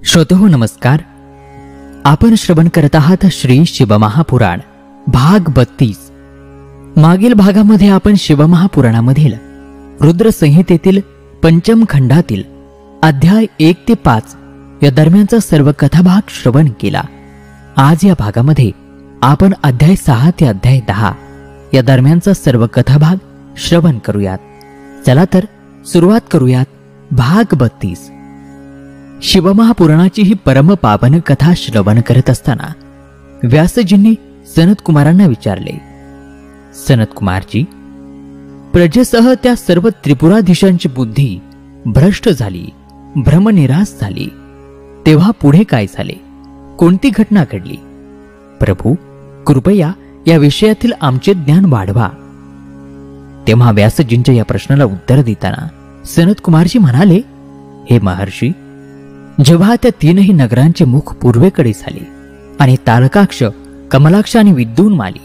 श्रोतेहो नमस्कार. आपण श्रवण करत आहात श्री शिवमहापुराण भाग 32. मागील भागामध्ये आपण शिवमहापुराणामधील रुद्रसंहितेतील पंचम खंडातील अध्याय 1 ते 5 या दरम्यानचा सर्व कथाभाग श्रवण केला. आज या भागामध्ये आपण अध्याय 6 ते अध्याय 10 या दरम्यानचा सर्व कथाभाग श्रवण करूयात. चला तर सुरुवात करूयात. भाग 32. शिवमहापुराणाची ही परम पावन कथा श्रवण करत असताना व्यासजींनी सनत कुमारांना विचारले, सनत कुमारजी, प्रजेसह त्या सर्व त्रिपुराधीशांची बुद्धी भ्रष्ट झाली, भ्रमनिरास झाली, तेव्हा पुढे काय झाले, कोणती घटना घडली? प्रभू, कृपया या विषयातील आमचे ज्ञान वाढवा. तेव्हा व्यासजींच्या या प्रश्नाला उत्तर देताना सनत कुमारजी म्हणाले, हे महर्षी, जेव्हा त्या तीनही नगरांचे मुख पूर्वेकडे झाले आणि तारकाक्ष, कमलाक्ष आणि विद्युन्माली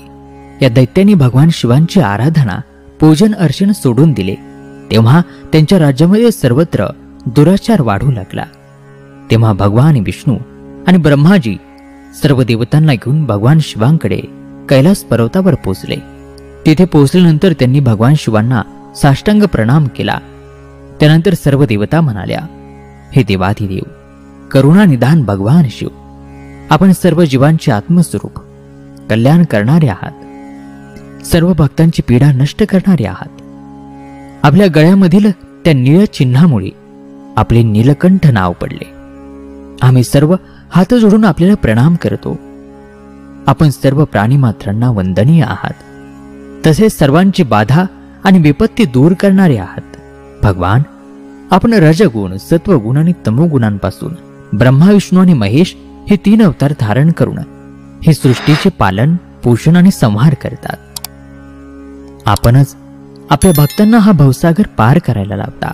या दैत्यांनी भगवान शिवांची आराधना, पूजन अर्चन सोडून दिले, तेव्हा त्यांच्या राज्यामध्ये सर्वत्र दुराचार वाढू लागला. तेव्हा भगवान विष्णू आणि ब्रह्माजी सर्व देवतांना घेऊन भगवान शिवांकडे कैलास पर्वतावर पोचले. तिथे पोहोचल्यानंतर त्यांनी भगवान शिवांना साष्टांग प्रणाम केला. त्यानंतर सर्व देवता म्हणाल्या, हे देवाधिदेव, करुणा निधान भगवान शिव, आपण सर्व जीवांचे आत्मस्वरूप, कल्याण करणारे आहात, सर्व भक्तांची पीडा नष्ट करणारे आहात. आपल्या गळ्यामधील त्या निळ चिन्हामुळे आपले नीलकंठ नाव पडले. आम्ही सर्व हात जोडून आपल्याला प्रणाम करतो. आपण सर्व प्राणीमात्रांना वंदनीय आहात, तसेच सर्वांची बाधा आणि विपत्ती दूर करणारे आहात. भगवान, आपण रजगुण, सत्वगुण आणि तमोगुणांपासून ब्रह्मा, विष्णू आणि महेश हे 3 अवतार धारण करून हे सृष्टीचे पालन, पोषण आणि संहार करतात. आपणच आपल्या भक्तांना हा भवसागर पार करायला लावता.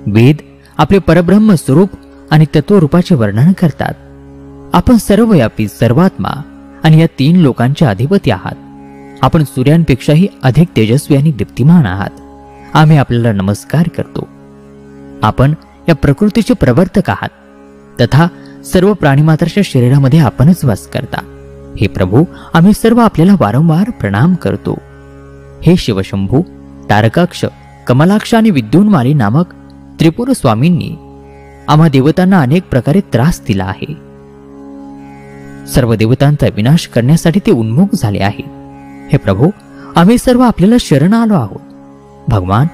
वेद आपले परब्रह्म स्वरूप आणि तत्वरूपाचे वर्णन करतात. आपण सर्वव्यापी, सर्वात्मा आणि या 3 लोकांचे अधिपती आहात. आपण सूर्यांपेक्षाही अधिक तेजस्वी आणि दीप्तिमान आहात. आम्ही आपल्याला नमस्कार करतो. आपण या प्रकृतीचे प्रवर्तक आहात, तथा सर्व प्राणीमात्राच्या शरीरामध्ये आपणच वास करता. हे प्रभू, आम्ही सर्व आपल्याला वारंवार प्रणाम करतो. हे शिवशंभू, तारकाक्ष, कमलाक्ष आणि विद्युन्माली नामक त्रिपुर स्वामींनी आम्हा देवतांना अनेक प्रकारे त्रास दिला आहे. सर्व देवतांचा विनाश करण्यासाठी ते उन्मुख झाले आहे. हे प्रभू, आम्ही सर्व आपल्याला शरण आलो आहोत. भगवान,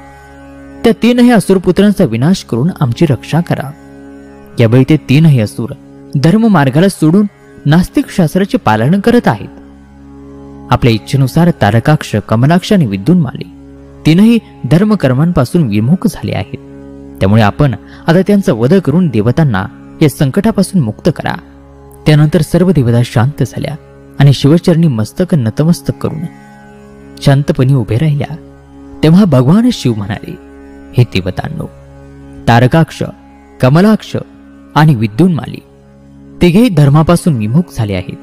त्या 3 असुरपुत्रांचा विनाश करून आमची रक्षा करा. यावेळी ते 3 असुर धर्म मार्गाला सोडून नास्तिक शास्त्राचे पालन करत आहेत. आपल्या इच्छेनुसार तारकाक्ष, कमलाक्ष आणि विद्युन्माली 3 धर्मकर्मांपासून विमुख झाले आहेत. त्यामुळे आपण आता त्यांचा वध करून देवतांना या संकटापासून मुक्त करा. त्यानंतर सर्व देवता शांत झाल्या आणि शिवचरणी मस्तक नतमस्तक करून शांतपणे उभे राहिल्या. तेव्हा भगवान शिव म्हणाले, हे देवतांनो, तारकाक्ष, कमलाक्ष आणि विद्युन्माली तिघेही धर्मापासून विमुख झाले आहेत.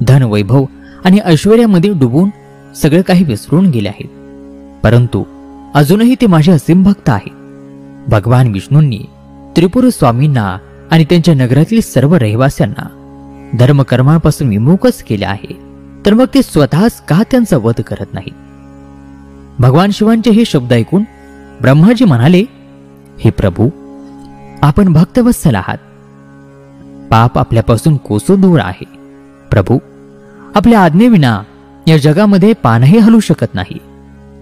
धन, वैभव आणि ऐश्वर्यामध्ये डुबून सगळे काही विसरून गेले आहेत. परंतु अजूनही ते माझे असीम भक्त आहेत. भगवान विष्णूंनी त्रिपुर स्वामींना आणि त्यांच्या नगरातील सर्व रहिवास्यांना धर्मकर्मापासून विमुखच केले आहे. तर मग ते स्वतःच का त्यांचा वध करत नाहीत? भगवान शिवांचे हे शब्द ऐकून ब्रह्माजी म्हणाले, हे प्रभू, आपण भक्तवत्सल आहात. पाप आपल्यापासून कोसो दूर आहे. प्रभू, आपल्या आज्ञेविना या जगामध्ये पानही हलू शकत नाही.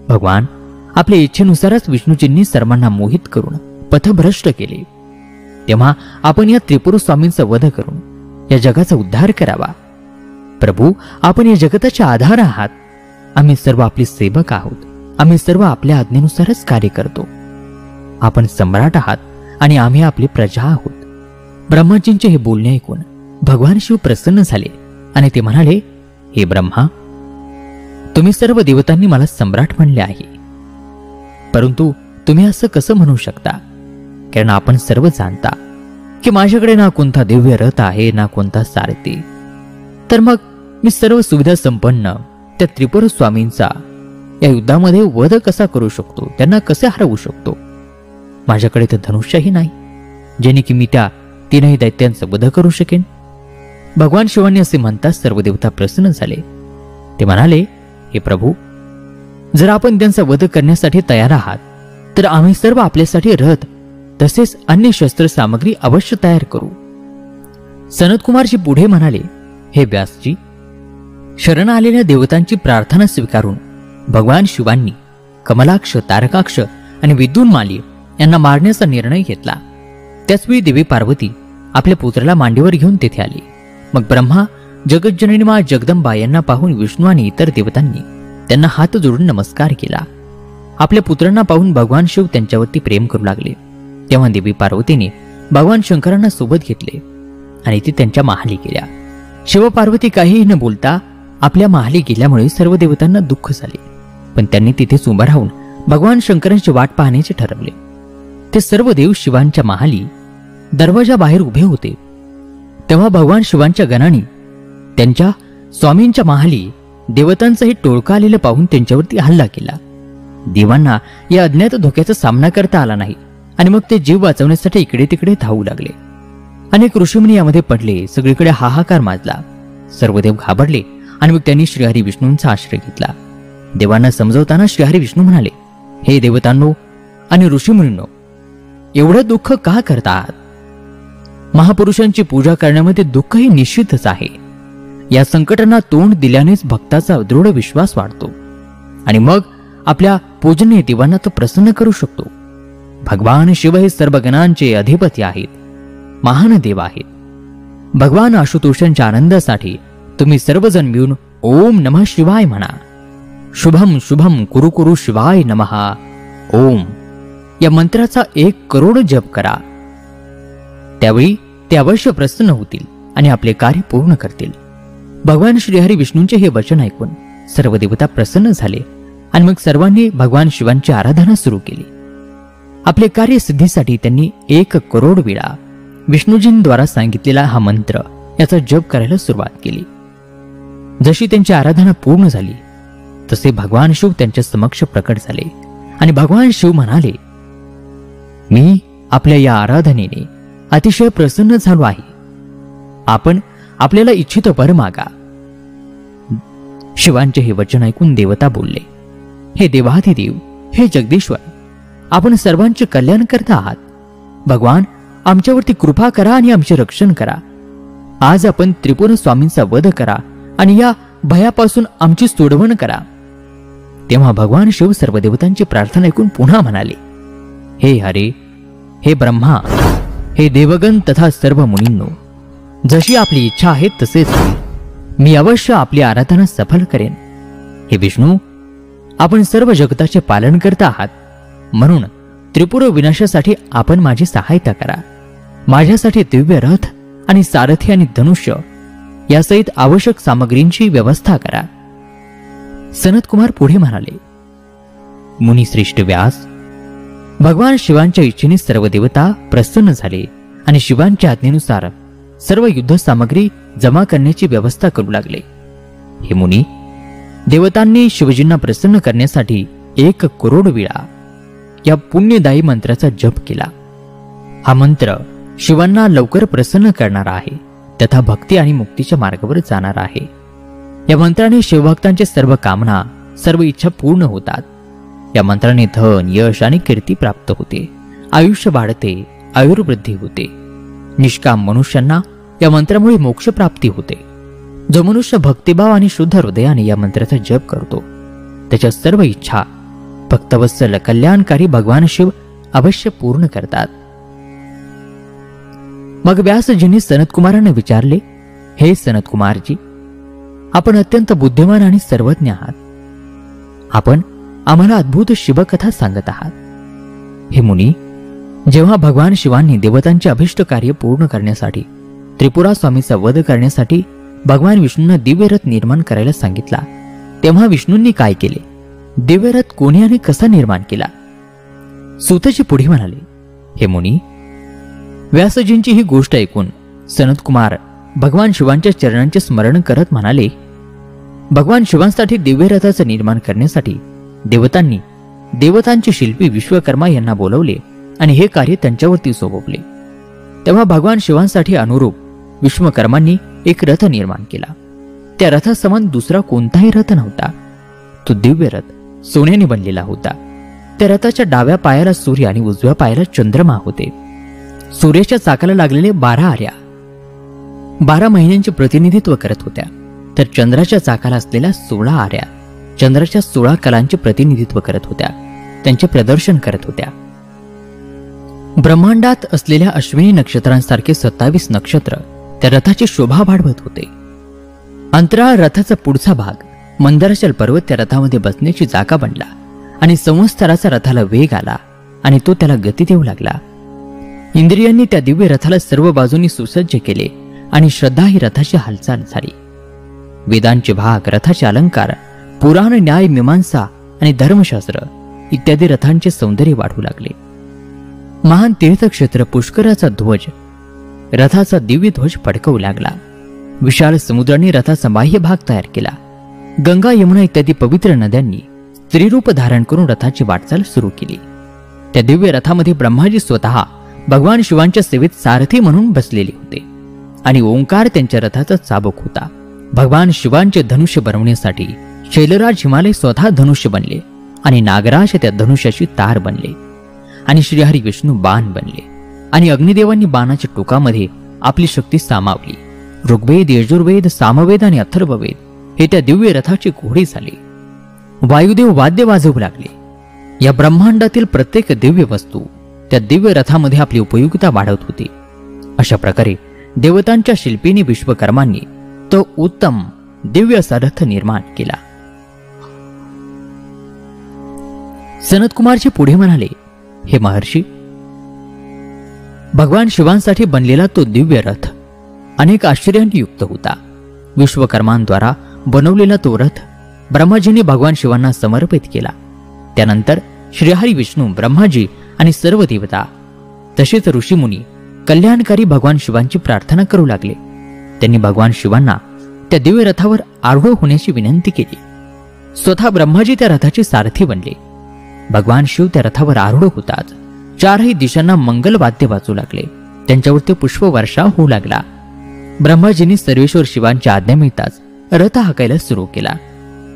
भगवान, आपल्या इच्छेनुसारच विष्णूजींनी सर्वांना मोहित करून पथभ्रष्ट केले. तेव्हा आपण या त्रिपुर स्वामींचा वध करून या जगाचा उद्धार करावा. प्रभू, आपण या जगताचे आधार आहात. आम्ही सर्व आपले सेवक आहोत. आम्ही सर्व आपल्या आज्ञेनुसारच कार्य करतो. आपण सम्राट आहात आणि आम्ही आपली प्रजा आहोत. ब्रह्माजींचे हे बोलणे ऐकून भगवान शिव प्रसन्न झाले आणि ते म्हणाले, हे ब्रह्मा, तुम्ही सर्व देवतांनी मला सम्राट म्हणले आहे. परंतु तुम्ही असं कसं म्हणू शकता? कारण आपण सर्व जाणता की माझ्याकडे ना कोणता दिव्य रथ आहे, ना कोणता सारथी. तर मग मी सर्व सुविधा संपन्न त्या त्रिपुर स्वामींचा या युद्धामध्ये वध कसा करू शकतो? त्यांना कसे हरवू शकतो? माझ्याकडे तर धनुष्यही नाही, जेणे की मी त्या तीनही दैत्यांचा वध करू शकेन. भगवान शिवांनी असे म्हणताच सर्व देवता प्रसन्न झाले. ते म्हणाले, हे प्रभू, जर आपण त्यांचा वध करण्यासाठी तयार आहात तर आम्ही सर्व आपल्यासाठी रथ तसेच अन्य शस्त्र सामग्री अवश्य तयार करू. सनतकुमारजी पुढे म्हणाले, हे व्यासजी, शरण आलेल्या देवतांची प्रार्थना स्वीकारून भगवान शिवांनी कमलाक्ष, तारकाक्ष आणि विद्युन्माली यांना मारण्याचा निर्णय घेतला. त्याचवेळी देवी पार्वती आपल्या पुत्राला मांडीवर घेऊन तेथे आली. मग ब्रह्मा, जगज्जननी मा जगदंबा यांना पाहून विष्णू आणि इतर देवतांनी त्यांना हात जोडून नमस्कार केला. आपल्या पुत्रांना पाहून भगवान शिव त्यांच्यावरती प्रेम करू लागले. तेव्हा देवी पार्वतीने भगवान शंकरांना सोबत घेतले आणि ती त्यांच्या महाली गेल्या. शिवपार्वती काहीही न बोलता आपल्या महाली गेल्यामुळे सर्व देवतांना दुःख झाले, पण त्यांनी तिथेच उभं राहून भगवान शंकरांची वाट पाहण्याचे ठरवले. ते सर्व देव शिवांच्या महाली दरवाजा बाहेर उभे होते. तेव्हा भगवान शिवांच्या गणाने त्यांच्या स्वामींच्या महाली देवतांचाही टोळका आलेलं पाहून त्यांच्यावरती हल्ला केला. देवांना या अज्ञात धोक्याचा सामना करता आला नाही आणि मग ते जीव वाचवण्यासाठी इकडे तिकडे धावू लागले. अनेक ऋषीमुनी यामध्ये पडले. सगळीकडे हाहाकार माजला. सर्व देव घाबरले आणि मग त्यांनी श्रीहरी विष्णूंचा आश्रय घेतला. देवांना समजवताना श्रीहरी विष्णू म्हणाले, हे देवतांनो आणि ऋषीमुनींनो, एवढं दुःख का करता आहात? महापुरुषांची पूजा करण्यामध्ये दुःख ही निश्चितच आहे. या संकटांना तोंड दिल्यानेच भक्ताचा दृढ विश्वास वाढतो आणि मग आपल्या पूजनीय देवांना तो प्रसन्न करू शकतो. भगवान शिव हे सर्व गणांचे अधिपती आहेत, महान देव आहेत. भगवान आशुतोषांच्या आनंदासाठी तुम्ही सर्वजण मिळून ओम नमः शिवाय म्हणा. शुभम शुभम कुरु कुरु शिवाय नमः ओम या मंत्राचा 1 करोड जप करा. त्यावेळी ते अवश्य प्रसन्न होतील आणि आपले कार्य पूर्ण करतील. भगवान श्रीहरी विष्णूंचे हे वचन ऐकून सर्व देवता प्रसन्न झाले आणि मग सर्वांनी भगवान शिवांची आराधना सुरू केली. आपले कार्य सिद्धीसाठी त्यांनी 1 करोड वेळा विष्णूजींद्वारा सांगितलेला हा मंत्र याचा जप करायला सुरुवात केली. जशी त्यांची आराधना पूर्ण झाली तसे भगवान शिव त्यांच्या समक्ष प्रकट झाले आणि भगवान शिव म्हणाले, मी आपल्या या आराधनेने अतिशय प्रसन्न झालो आहे. आपण आपल्याला इच्छित वर मागा. शिवांचे हे वचन ऐकून देवता बोलले, हे देवाधिदेव, हे जगदीश्वर, आपण सर्वांचे कल्याण करता आहात. भगवान, आमच्यावरती कृपा करा आणि आमचे रक्षण करा. आज आपण त्रिपुर स्वामींचा वध करा आणि या भयापासून आमची सोडवण करा. तेव्हा भगवान शिव सर्व देवतांची प्रार्थना ऐकून पुन्हा म्हणाले, हे हरे, हे ब्रह्मा, हे देवगण तथा सर्व मुनींनो, जशी आपली इच्छा आहे तसेच होईल. मी अवश्य आपली आराधना सफल करेन. हे विष्णू, आपण सर्व जगताचे पालन करता आहात, म्हणून त्रिपुर विनाशासाठी आपण माझी सहायता करा. माझ्यासाठी दिव्य रथ आणि सारथी आणि धनुष्य यासहित आवश्यक सामग्रींची व्यवस्था करा. सनतकुमार पुढे म्हणाले, मुनिश्रेष्ठ व्यास, भगवान शिवांच्या इच्छेने सर्व देवता प्रसन्न झाले आणि शिवांच्या आज्ञेनुसार सर्व युद्ध सामग्री जमा करण्याची व्यवस्था करू लागले. हे मुनी, देवतांनी शिवजींना प्रसन्न करण्यासाठी 1 करोड वेळा या पुण्यदायी मंत्राचा जप केला. हा मंत्र शिवांना लवकर प्रसन्न करणारा आहे तथा भक्ती आणि मुक्तीच्या मार्गावर जाणारा आहे. या मंत्राने शिवभक्तांचे सर्व कामना, सर्व इच्छा पूर्ण होतात. या मंत्राने धन, यश आणि कीर्ती प्राप्त होते. आयुष्य वाढते, आयुर्वृद्धी होते. निष्काम मनुष्यांना या मंत्रामुळे मोक्ष प्राप्ती होते. जो मनुष्य भक्तिभाव आणि शुद्ध हृदयाने या मंत्राचा जप करतो त्याच्या सर्व इच्छा भक्तवत्सल कल्याणकारी भगवान शिव अवश्य पूर्ण करतात. मग व्यासजींनी सनतकुमारांना विचारले, हे सनतकुमारजी, आपण अत्यंत बुद्धिमान आणि सर्वज्ञ आहात. आपण आम्हाला अद्भुत शिवकथा सांगत आहात. हे मुनी, जेव्हा भगवान शिवांनी देवतांचे अभिष्ट कार्य पूर्ण करण्यासाठी त्रिपुरा स्वामीचा वध करण्यासाठी भगवान विष्णूंना दिव्यरथ निर्माण करायला सांगितला, तेव्हा विष्णूंनी काय केले? दिव्यरथ कोणी आणि कसा निर्माण केला? सूतजी पुढे म्हणाले, हे मुनी, व्यासजींची ही गोष्ट ऐकून सनतकुमार भगवान शिवांच्या चरणांचे स्मरण करत म्हणाले, भगवान शिवांसाठी दिव्यरथाचे निर्माण करण्यासाठी देवतांनी देवतांचे शिल्पी विश्वकर्मा यांना बोलवले आणि हे कार्य त्यांच्यावरती सोपवले. तेव्हा भगवान शिवांसाठी अनुरूप विश्वकर्मांनी एक रथ निर्माण केला. त्या रथासमान दुसरा कोणताही रथ नव्हता. तो दिव्य रथ सोन्याने बनलेला होता. त्या रथाच्या डाव्या पायाला सूर्य आणि उजव्या पायाला चंद्रमा होते. सूर्याच्या चाकाला लागलेले 12 आर्या 12 महिन्यांचे प्रतिनिधित्व करत होत्या, तर चंद्राच्या चाकाला असलेल्या 16 आर्या चंद्राच्या 16 कलांचे प्रतिनिधित्व करत होत्या, त्यांचे प्रदर्शन करत होत्या. ब्रह्मांडात असलेल्या अश्विनी नक्षत्रांसारखे 27 नक्षत्र त्या रथाची शोभा वाढवत होते. अंतराळ रथाचा पुढचा भाग मंदराचल पर्वत त्या रथामध्ये बसण्याची जागा बनला आणि संवत्सराचा रथाला वेग आला आणि तो त्याला गती देऊ लागला. इंद्रियांनी त्या दिव्य रथाला सर्व बाजूंनी सुसज्ज केले आणि श्रद्धा ही रथाची हालचाल झाली. वेदांचे भाग, रथाचे अलंकार, पुराण, न्याय, मीमांसा आणि धर्मशास्त्र इत्यादी रथांचे सौंदर्य वाढू लागले. महान तीर्थक्षेत्र पुष्कराचा ध्वज रथाचा दिव्य ध्वज फडकवू लागला. विशाल समुद्राने रथाचा बाह्य भाग तयार केला. गंगा, यमुना इत्यादी पवित्र नद्यांनी स्त्रीरूप धारण करून रथाची वाटचाल सुरू केली. त्या दिव्य रथामध्ये ब्रह्माजी स्वतः भगवान शिवांच्या सेवेत सारथी म्हणून बसलेले होते आणि ओंकार त्यांच्या रथाचा चाबूक होता. भगवान शिवांचे धनुष्य बनवण्यासाठी शैलराज हिमालय स्वतः धनुष्य बनले आणि नागराज त्या धनुष्याची तार बनले आणि श्रीहरी विष्णू बाण बनले आणि अग्निदेवांनी बाणाच्या टोकामध्ये आपली शक्ती सामावली. ऋग्वेद, यजुर्वेद, सामवेद आणि अथर्ववेद हे त्या दिव्य रथाचे घोडे झाले. वायुदेव वाद्य वाजवू लागले. या ब्रह्मांडातील प्रत्येक दिव्य वस्तू त्या दिव्य रथामध्ये आपली उपयोगिता वाढवत होती. अशा प्रकारे देवतांच्या शिल्पीने विश्वकर्मांनी तो उत्तम दिव्य असा रथ निर्माण केला. सनतकुमारजी पुढे म्हणाले, हे महर्षी, भगवान शिवांसाठी बनलेला तो दिव्य रथ अनेक आश्चर्यांनी युक्त होता. विश्वकर्मांद्वारा बनवलेला तो रथ ब्रह्माजींनी भगवान शिवांना समर्पित केला. त्यानंतर श्रीहरी विष्णू, ब्रह्माजी आणि सर्व देवता तसेच ऋषीमुनी कल्याणकारी भगवान शिवांची प्रार्थना करू लागले. त्यांनी भगवान शिवांना त्या दिव्य रथावर आरूढ होण्याची विनंती केली. स्वतः ब्रह्माजी त्या रथाचे सारथी बनले. भगवान शिव त्या रथावर आरूढ होताच चारही दिशांना मंगलवाद्य वाजू लागले. त्यांच्यावर ते पुष्पवर्षा होऊ लागला. ब्रह्माजींनी सर्वेश्वर शिवांच्या आज्ञा मिळताच रथ हाकायला सुरू केला.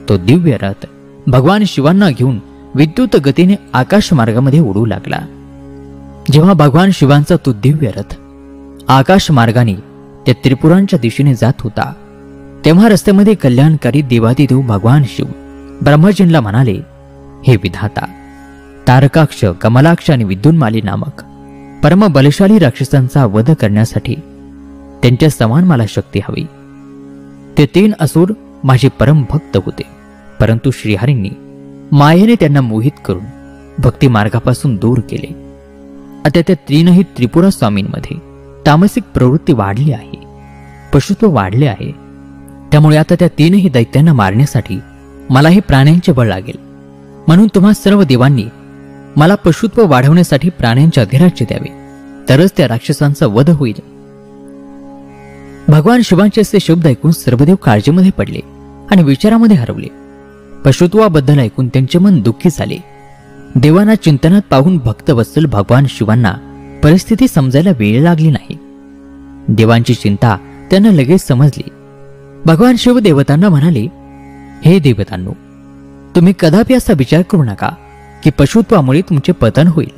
तो दिव्य रथ भगवान शिवांना घेऊन विद्युत गतीने आकाश मार्गामध्ये उडू लागला. जेव्हा भगवान शिवांचा तो दिव्य रथ आकाश मार्गाने त्या त्रिपुरांच्या दिशेने जात होता, तेव्हा रस्त्यामध्ये कल्याणकारी देवादिदेव भगवान शिव ब्रह्माजींना म्हणाले, हे विधाता, तारकाक्ष, कमलाक्ष आणि विद्युन्माली नामक परम बलशाली राक्षसांचा वध करण्यासाठी त्यांच्या समान मला शक्ती हवी. ते 3 असुर माझे परम भक्त होते, परंतु श्रीहरींनी मायेने त्यांना मोहित करून भक्ती मार्गापासून दूर केले. आता त्या 3ही त्रिपुरा स्वामींमध्ये तामसिक प्रवृत्ती वाढली आहे, पशुत्व वाढले आहे. त्यामुळे आता त्या 3ही दैत्यांना मारण्यासाठी मलाही प्राण्यांचे बळ लागेल. म्हणून तुम्हा सर्व देवांनी मला पशुत्व वाढवण्यासाठी प्राण्यांचे अधिराज्य द्यावे, तरच त्या राक्षसांचा वध होईल. भगवान शिवांचे असे शब्द ऐकून सर्वदेव काळजीमध्ये पडले आणि विचारामध्ये हरवले. पशुत्वाबद्दल ऐकून त्यांचे मन दुःखी झाले. देवांना चिंतनात पाहून भक्तवत्सल भगवान शिवांना परिस्थिती समजायला वेळ लागली नाही. देवांची चिंता त्यांना लगेच समजली. भगवान शिव देवतांना म्हणाले, हे देवतांनो, तुम्ही कदापि असा विचार करू नका की पशुत्वामुळे तुमचे पतन होईल.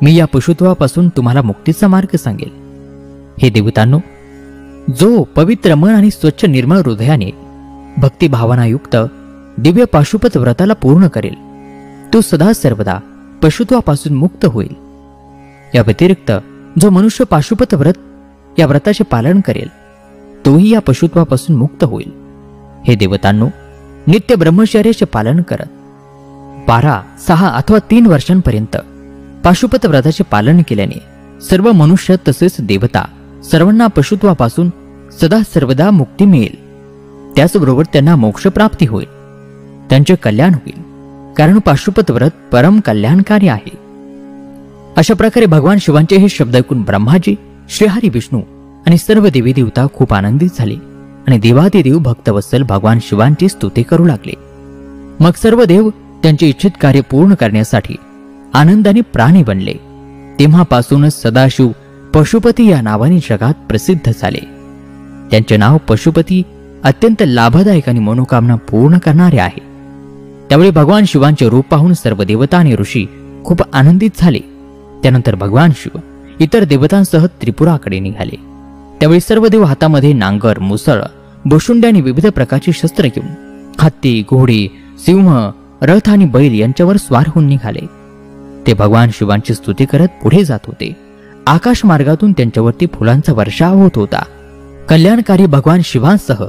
मी या पशुत्वापासून तुम्हाला मुक्तीचा मार्ग सांगेल. हे देवतांनो, जो पवित्र मन आणि स्वच्छ निर्मळ हृदयाने भक्तिभावनायुक्त दिव्य पाशुपत व्रताला पूर्ण करेल, तो सदा सर्वदा पशुत्वापासून मुक्त होईल. या व्यतिरिक्त जो मनुष्य पाशुपत व्रत या व्रताचे पालन करेल, तोही या पशुत्वापासून मुक्त होईल. हे देवतांनो, नित्य ब्रह्मचर्याचे पालन करत 12, 6 अथवा 3 वर्षांपर्यंत पाशुपत व्रताचे पालन केल्याने सर्व मनुष्य तसेच देवता सर्वांना पशुत्वापासून सदा सर्वदा मुक्ती मिळेल. त्याचबरोबर त्यांना मोक्षप्राप्ती होईल, त्यांचे कल्याण होईल, कारण पाशुपत व्रत परम कल्याणकारी आहे. अशा प्रकारे भगवान शिवांचे हे शब्द ऐकून ब्रह्माजी, श्रीहरी विष्णू आणि सर्व देवी देवता खूप आनंदित झाले आणि देवादिदेव भक्तवत्सल भगवान शिवांची स्तुती करू लागले. मग सर्व देव त्यांचे इच्छित कार्य पूर्ण करण्यासाठी आनंदाने प्राणी बनले. तेव्हापासूनच सदाशिव पशुपती या नावाने जगात प्रसिद्ध झाले. त्यांचे नाव पशुपती अत्यंत लाभदायक आणि मनोकामना पूर्ण करणारे आहे. त्यावेळी भगवान शिवांचे रूप पाहून सर्व देवता आणि ऋषी खूप आनंदित झाले. त्यानंतर भगवान शिव इतर देवतांसह त्रिपुराकडे निघाले. त्यावेळी सर्व देव हातामध्ये नांगर, मुसळ, भुशुंडी आणि विविध प्रकारची शस्त्र घेऊन हत्ती, घोडे, सिंह, रथ आणि बैल यांच्यावर स्वार होऊन निघाले. ते भगवान शिवांची स्तुती करत पुढे जात होते. आकाश मार्गातून त्यांच्यावरती फुलांचा वर्षाव होत होता. कल्याणकारी भगवान शिवांसह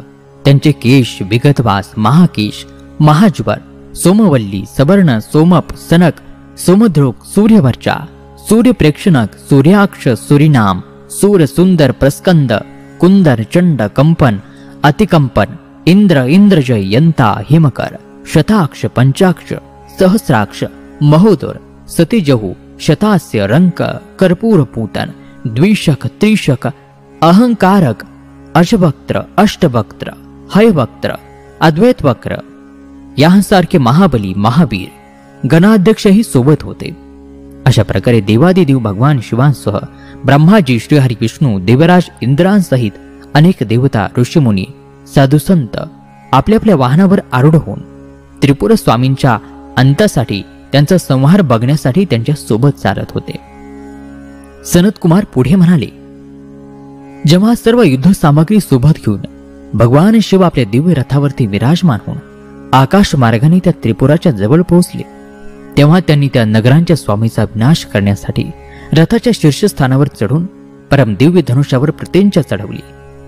त्यांचे केश, विगतवास, महाकेश, महाज्वर, सोमवल्ली, सबर्ण, सोमप, सनक, सोमध्रुक, सूर्यवर्चा, सूर्यप्रेक्षणक, सूर्याक्ष, सूरिनाम, सूर, सुंदर, प्रस्कंद, कुंदर, चंड, कंपन, अतिकंपन, इंद्र, इंद्रजय, यंता, हिमकर, शताक्ष, पंचाक्ष, सहस्राक्ष, महोदर, सतीजहू, शतास्य, रंक, कर्पूर पूतन, द्विशक, त्रिशक, अहंकारक, अशवक्त्र, अष्टवक्त्र, हयवक्त्र, अद्वैतवक्र यांसारखे महाबली, महावीर, गणाध्यक्षही सोबत होते. अशा प्रकारे देवादिदेव भगवान शिवांसह ब्रह्माजी, श्रीहरी विष्णू, देवराज इंद्रांसहित अनेक देवता, ऋषीमुनी, साधुसंत आपल्या आपल्या वाहनावर आरूढ होऊन त्रिपुर स्वामींच्या अंतासाठी, त्यांचा संहार बघण्यासाठी त्यांच्या सोबत चालत होते. सनतकुमार पुढे म्हणाले, जेव्हा सर्व युद्ध सामग्री सोबत घेऊन भगवान शिव आपल्या दिव्य रथावरती विराजमान होऊन आकाश मार्गाने त्या त्रिपुराच्या जवळ पोहोचले, तेव्हा त्यांनी त्या नगरांच्या स्वामीचा विनाश करण्यासाठी रथाच्या शीर्षस्थानावर चढून परम दिव्य धनुष्यावर प्रत्यंचा चढवली.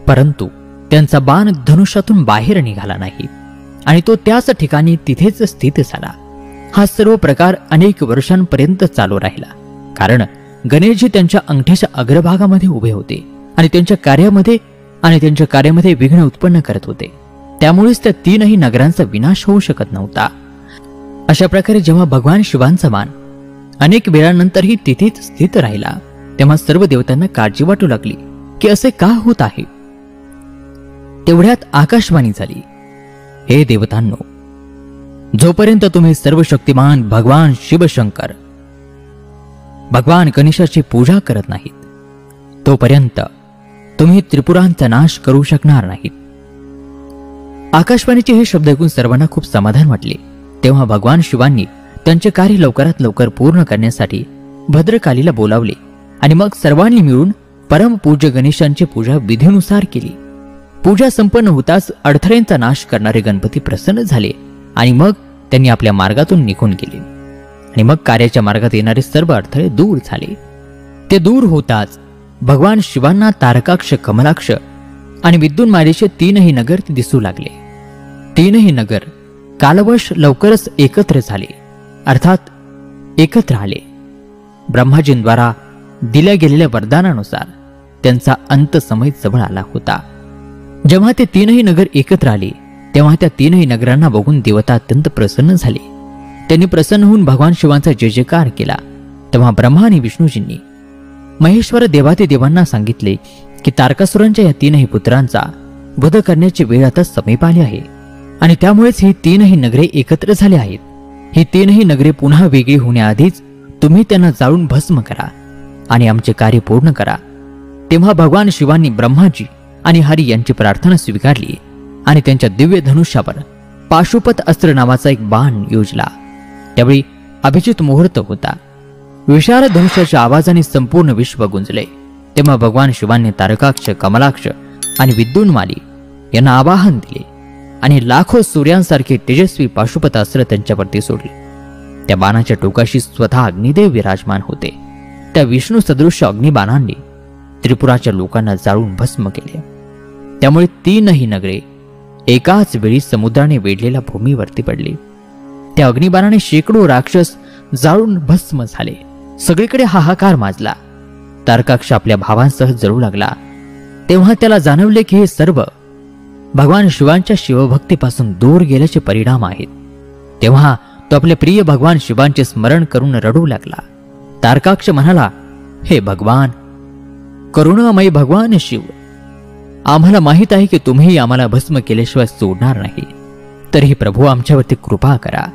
परंतु त्यांचा बाण धनुष्यातून बाहेर निघाला नाही आणि तो त्याच ठिकाणी तिथेच स्थित झाला. हा सर्व प्रकार अनेक वर्षांपर्यंत चालू राहिला, कारण गणेशजी त्यांच्या अंगठ्याच्या अग्रभागामध्ये उभे होते आणि त्यांच्या कार्यामध्ये विघ्न उत्पन्न करत होते. त्यामुळेच त्या तीनही नगरांचा विनाश होऊ शकत नव्हता. अशा प्रकारे जेव्हा भगवान शिवांचा मान अनेक वेळानंतरही तिथेच स्थित राहिला, तेव्हा सर्व देवतांना काळजी वाटू लागली की असे का होत आहे. तेवढ्यात आकाशवाणी झाली, हे देवतांनो, जोपर्यंत तुम्ही सर्व शक्तिमान भगवान शिवशंकर भगवान गणेशाची पूजा करत नाहीत, तोपर्यंत तुम्ही त्रिपुरांचा नाश करू शकणार नाहीत. आकाशवाणीचे हे शब्द ऐकून सर्वांना खूप समाधान वाटले. तेव्हा भगवान शिवांनी त्यांचे कार्य लवकरात लवकर पूर्ण करण्यासाठी भद्रकालीला बोलावले आणि मग सर्वांनी मिळून परमपूज्य गणेशांची पूजा विधीनुसार केली. पूजा संपन्न होताच अडथळ्यांचा नाश करणारे गणपती प्रसन्न झाले आणि मग त्यांनी आपल्या मार्गातून निघून गेले आणि मग कार्याच्या मार्गात येणारे सर्व अडथळे दूर झाले. ते दूर होताच भगवान शिवांना तारकाक्ष, कमलाक्ष आणि विद्युन्मालेचे तीनही नगर दिसू लागले. तीनही नगर कालवश लवकरच एकत्र झाले, अर्थात एकत्र आले. ब्रह्माजींद्वारा दिल्या गेलेल्या वरदानानुसार त्यांचा अंत समय जवळ आला होता. जेव्हा ते तीनही नगर एकत्र आले, तेव्हा त्या तीनही नगरांना बघून देवता अत्यंत प्रसन्न झाले. त्यांनी प्रसन्न होऊन भगवान शिवांचा जय जयकार केला. तेव्हा ब्रह्मा आणि विष्णूजींनी महेश्वर देवादिदेवांना सांगितले की तारकासुरांच्या या तीनही पुत्रांचा वध करण्याची वेळ आता समीप आली आहे आणि त्यामुळेच ही तीनही नगरे एकत्र झाली आहेत. ही तीनही नगरे पुन्हा वेगळी होण्याआधीच तुम्ही त्यांना जाळून भस्म करा आणि आमचे कार्य पूर्ण करा. तेव्हा भगवान शिवांनी ब्रह्माजी आणि हरी यांची प्रार्थना स्वीकारली आणि त्यांच्या दिव्य धनुष्यावर पाशुपत अस्त्र नावाचा एक बाण योजला. त्यावेळी अभिजित मुहूर्त होता. विशाल धनुष्याच्या आवाजाने संपूर्ण विश्व गुंजले. तेव्हा भगवान शिवांनी तारकाक्ष, कमलाक्ष आणि विद्युन्माली यांना आवाहन दिले आणि लाखो सूर्यांसारखे तेजस्वी पाशुपत अस्त्र त्यांच्यावरती सोडले. त्या बाणाच्या टोकाशी स्वतः अग्निदेव विराजमान होते. त्या विष्णू सदृश्य अग्निबाणांनी त्रिपुराच्या लोकांना जाळून भस्म केले. त्यामुळे तीनही नगरे एकाच वेळी समुद्राने वेढलेल्या भूमीवरती पडली. त्या अग्निबाणाने शेकडो राक्षस जाळून भस्म झाले. सगळीकडे हाहाकार माजला. तारकाक्ष आपल्या भावांसह जळू लागला. तेव्हा त्याला जाणवले की हे सर्व भगवान शिवांच्या शिवभक्तीपासून दूर गेल्याचे परिणाम आहेत. तेव्हा तो आपले प्रिय भगवान शिवांचे स्मरण करून रडू लागला. तारकाक्ष म्हणाला, हे भगवान, करुणामयी भगवान शिव, आम्हाला माहित आहे की तुम्ही आम्हाला भस्म केल्याशिवाय सोडणार नाही. तरीही प्रभू आमच्यावरती कृपा करा.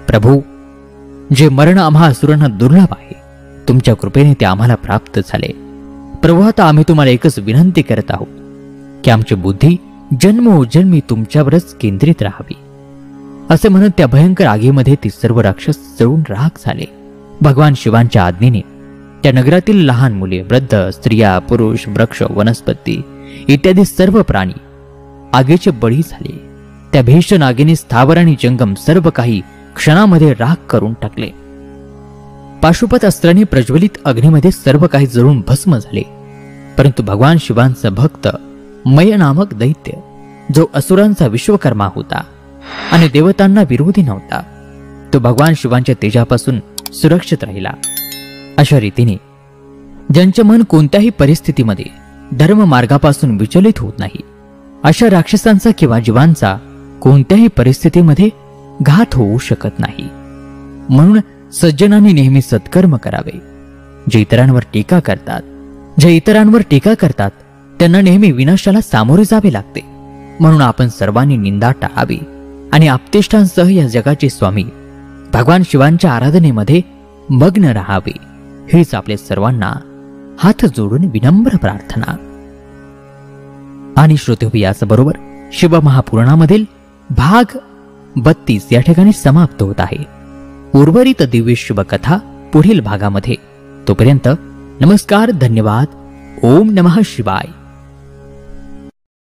प्रभू, जे मरण आम्हा असुरांना दुर्लभ आहे तुमच्या कृपेने ते आम्हाला प्राप्त झाले. प्रभू, आता आम्ही तुम्हाला एकच विनंती करत आहोत की आमची बुद्धी जन्मोजन्मी तुमच्यावरच केंद्रित राहावी. असे म्हणत त्या भयंकर आगीमध्ये ती सर्व राक्षस जळून राख झाले. भगवान शिवांच्या आज्ञेने त्या नगरातील लहान मुले, वृद्ध, स्त्रिया, पुरुष, वृक्ष, वनस्पती इत्यादी सर्व प्राणी आगीचे बळी झाले. त्या भीषण आगीने स्थावर आणि जंगम सर्व काही क्षणामध्ये राख करून टाकले. पाशुपत अस्त्राने प्रज्वलित अग्नीमध्ये सर्व काही जळून भस्म झाले. परंतु भगवान शिवांचा भक्त मय नामक दैत्य, जो असुरांचा विश्वकर्मा होता आणि देवतांना विरोधी नव्हता, तो भगवान शिवांच्या तेजापासून सुरक्षित राहिला. अशा रीतीने ज्यांचे मन कोणत्याही परिस्थितीमध्ये धर्म मार्गापासून विचलित होत नाही, अशा राक्षसांचा किंवा जीवांचा कोणत्याही परिस्थितीमध्ये घात होऊ शकत नाही. म्हणून सज्जनांनी नेहमी सत्कर्म करावे. जे इतरांवर टीका करतात त्यांना नेहमी विनाशाला सामोरे जावे लागते. म्हणून आपण सर्वांनी निंदा टाळावी आणि आपतेष्टांसह या जगाचे स्वामी भगवान शिवांच्या आराधनेमध्ये मग्न राहावे. हेच आपले सर्वांना हात जोडून विनम्र प्रार्थना. आणि श्रोते, याचबरोबर शिवमहापुराणामधील भाग 32 या ठिकाणी समाप्त होत आहे. उर्वरित दिव्य शुभ कथा पुढील भागामध्ये. तोपर्यंत नमस्कार, धन्यवाद. ओम नमः शिवाय.